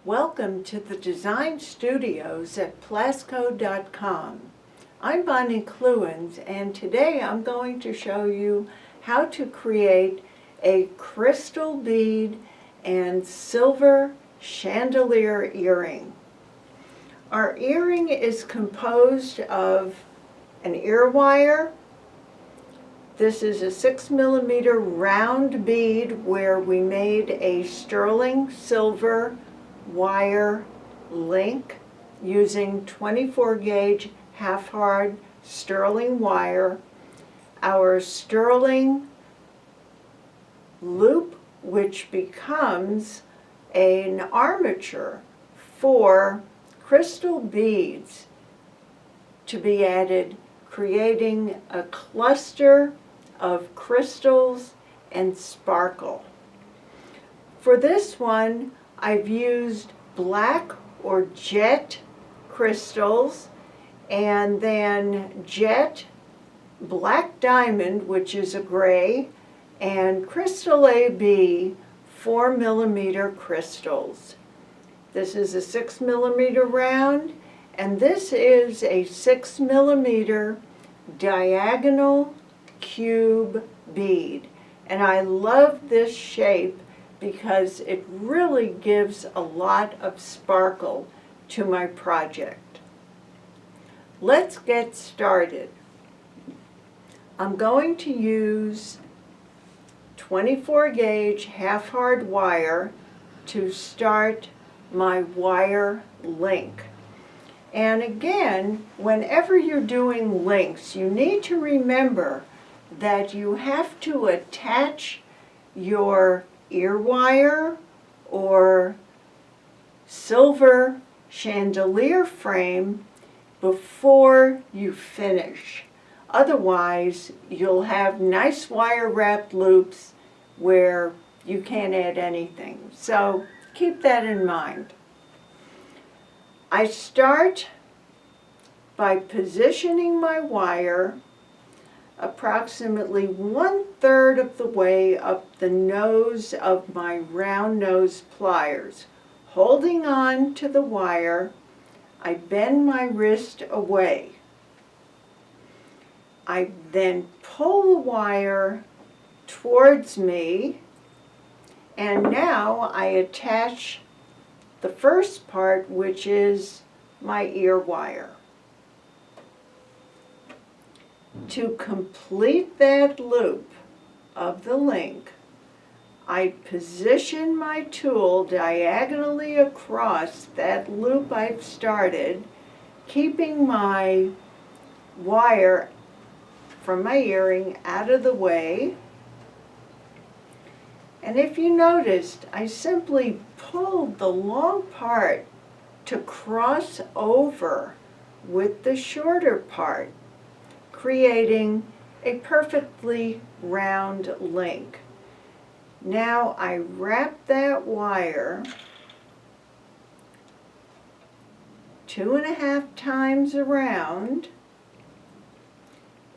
Welcome to the design studios at Plazko.com. I'm Bonnie Clewans, and today I'm going to show you how to create a crystal bead and silver chandelier earring. Our earring is composed of an ear wire. This is a 6mm round bead where we made a sterling silver wire link using 24 gauge half-hard sterling wire, our sterling loop, which becomes an armature for crystal beads to be added, creating a cluster of crystals and sparkle. For this one, I've used black or jet crystals, and then jet, black diamond, which is a gray, and crystal AB 4mm crystals. This is a 6mm round, and this is a 6mm diagonal cube bead. And I love this shape because it really gives a lot of sparkle to my project. Let's get started. I'm going to use 24 gauge half-hard wire to start my wire link. And again, whenever you're doing links, you need to remember that you have to attach your ear wire or silver chandelier frame before you finish. Otherwise, you'll have nice wire wrapped loops where you can't add anything. So keep that in mind. I start by positioning my wire approximately 1/3 of the way up the nose of my round nose pliers. Holding on to the wire, I bend my wrist away. I then pull the wire towards me, and now I attach the first part, which is my ear wire. To complete that loop of the link, I position my tool diagonally across that loop I've started, keeping my wire from my earring out of the way. And if you noticed, I simply pulled the long part to cross over with the shorter part, creating a perfectly round link. Now I wrap that wire 2.5 times around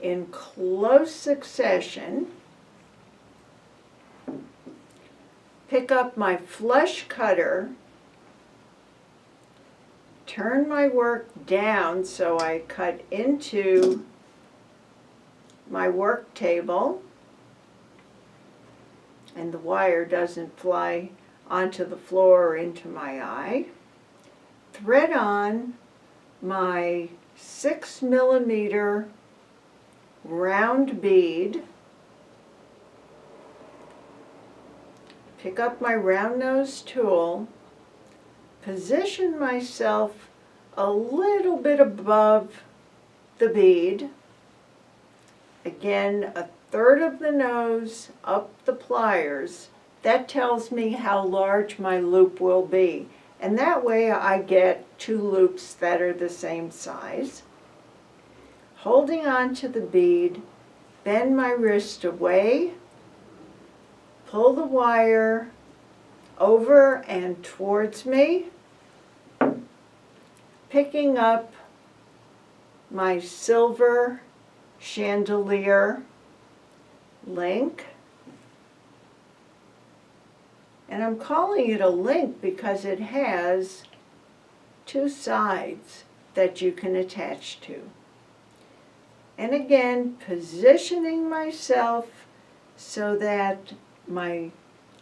in close succession. Pick up my flush cutter, turn my work down so I cut into my work table and the wire doesn't fly onto the floor or into my eye. Thread on my 6mm round bead. Pick up my round nose tool, position myself a little bit above the bead. Again, 1/3 of the nose up the pliers. That tells me how large my loop will be. And that way I get 2 loops that are the same size. Holding on to the bead, bend my wrist away, pull the wire over and towards me, picking up my silver chandelier link, And I'm calling it a link because it has two sides that you can attach to. And again, positioning myself so that my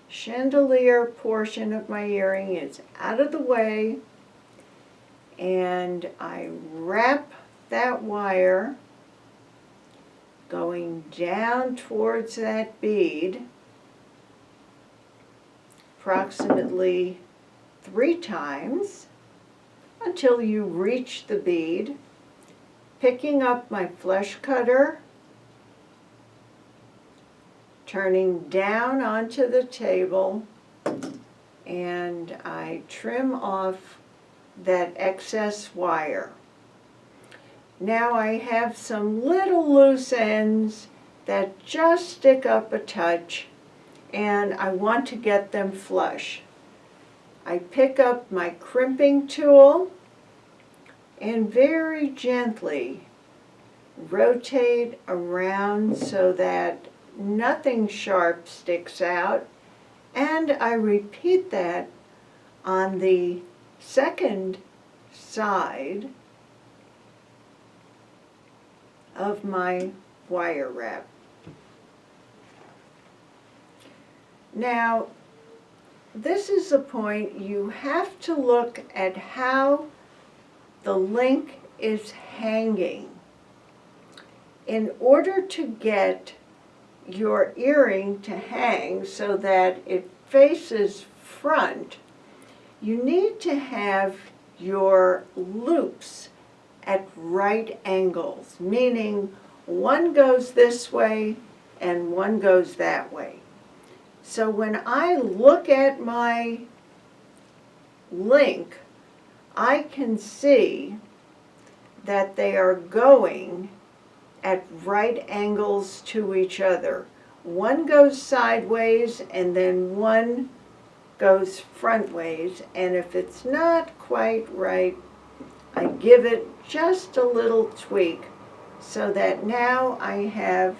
chandelier portion of my earring is out of the way, and I wrap that wire going down towards that bead approximately 3 times until you reach the bead, picking up my flesh cutter, turning down onto the table, and I trim off that excess wire. Now I have some little loose ends that just stick up a touch, and I want to get them flush. I pick up my crimping tool and very gently rotate around so that nothing sharp sticks out, and I repeat that on the second side of my wire wrap. Now, this is the point you have to look at how the link is hanging. In order to get your earring to hang so that it faces front, you need to have your loops at right angles, meaning one goes this way and one goes that way. So when I look at my link, I can see that they are going at right angles to each other. One goes sideways and then one goes front ways, and if it's not quite right, I give it just a little tweak so that now I have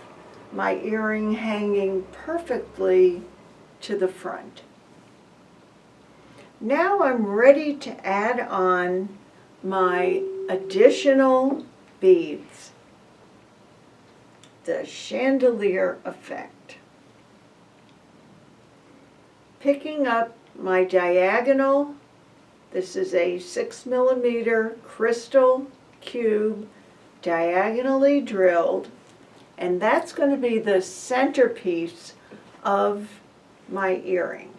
my earring hanging perfectly to the front. Now I'm ready to add on my additional beads, the chandelier effect. Picking up my diagonal, this is a 6mm crystal cube diagonally drilled, and that's going to be the centerpiece of my earring.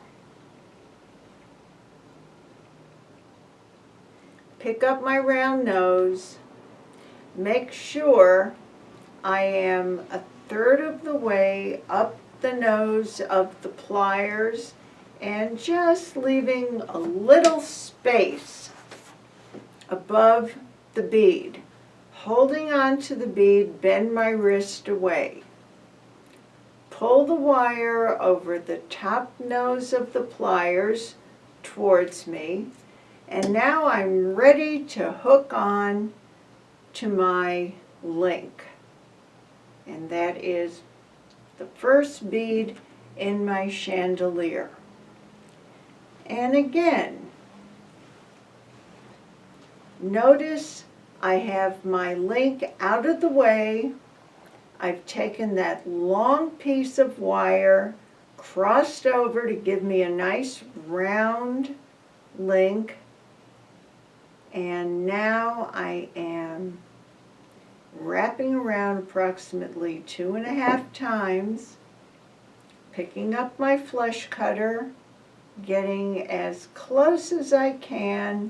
Pick up my round nose, make sure I am 1/3 of the way up the nose of the pliers and just leaving a little space above the bead. Holding on to the bead, bend my wrist away. Pull the wire over the top nose of the pliers towards me, and now I'm ready to hook on to my link. And that is the first bead in my chandelier. And again, notice I have my link out of the way. I've taken that long piece of wire, crossed over to give me a nice round link, and now I am wrapping around approximately 2.5 times, picking up my flesh cutter, getting as close as I can,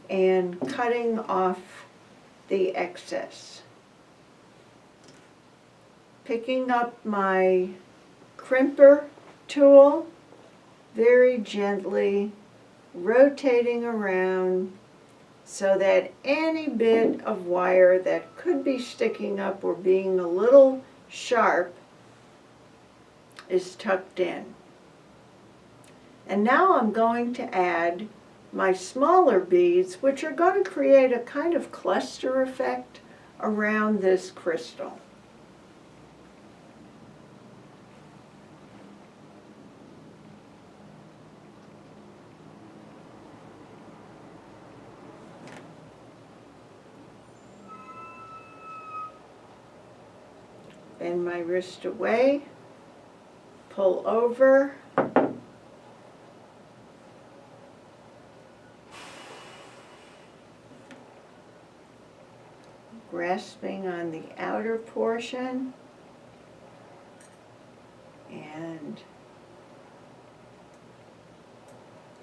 and cutting off the excess. Picking up my crimper tool, very gently rotating around so that any bit of wire that could be sticking up or being a little sharp is tucked in. And now I'm going to add my smaller beads, which are going to create a kind of cluster effect around this crystal. Bend my wrist away, pull over, grasping on the outer portion, and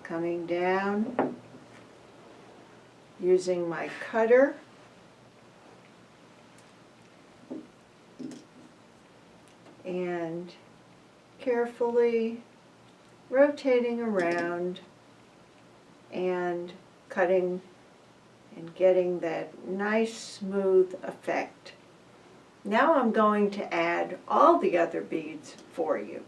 coming down using my cutter and carefully rotating around and cutting and getting that nice smooth effect. Now I'm going to add all the other beads for you.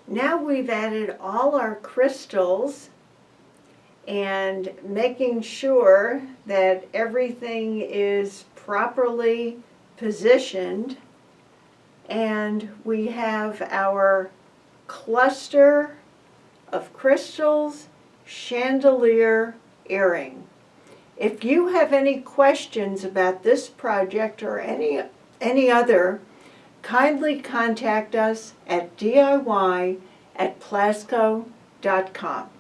Now we've added all our crystals and making sure that everything is properly positioned, and we have our cluster of crystals chandelier earring. If you have any questions about this project or any other, kindly contact us at DIY@Plazko.com.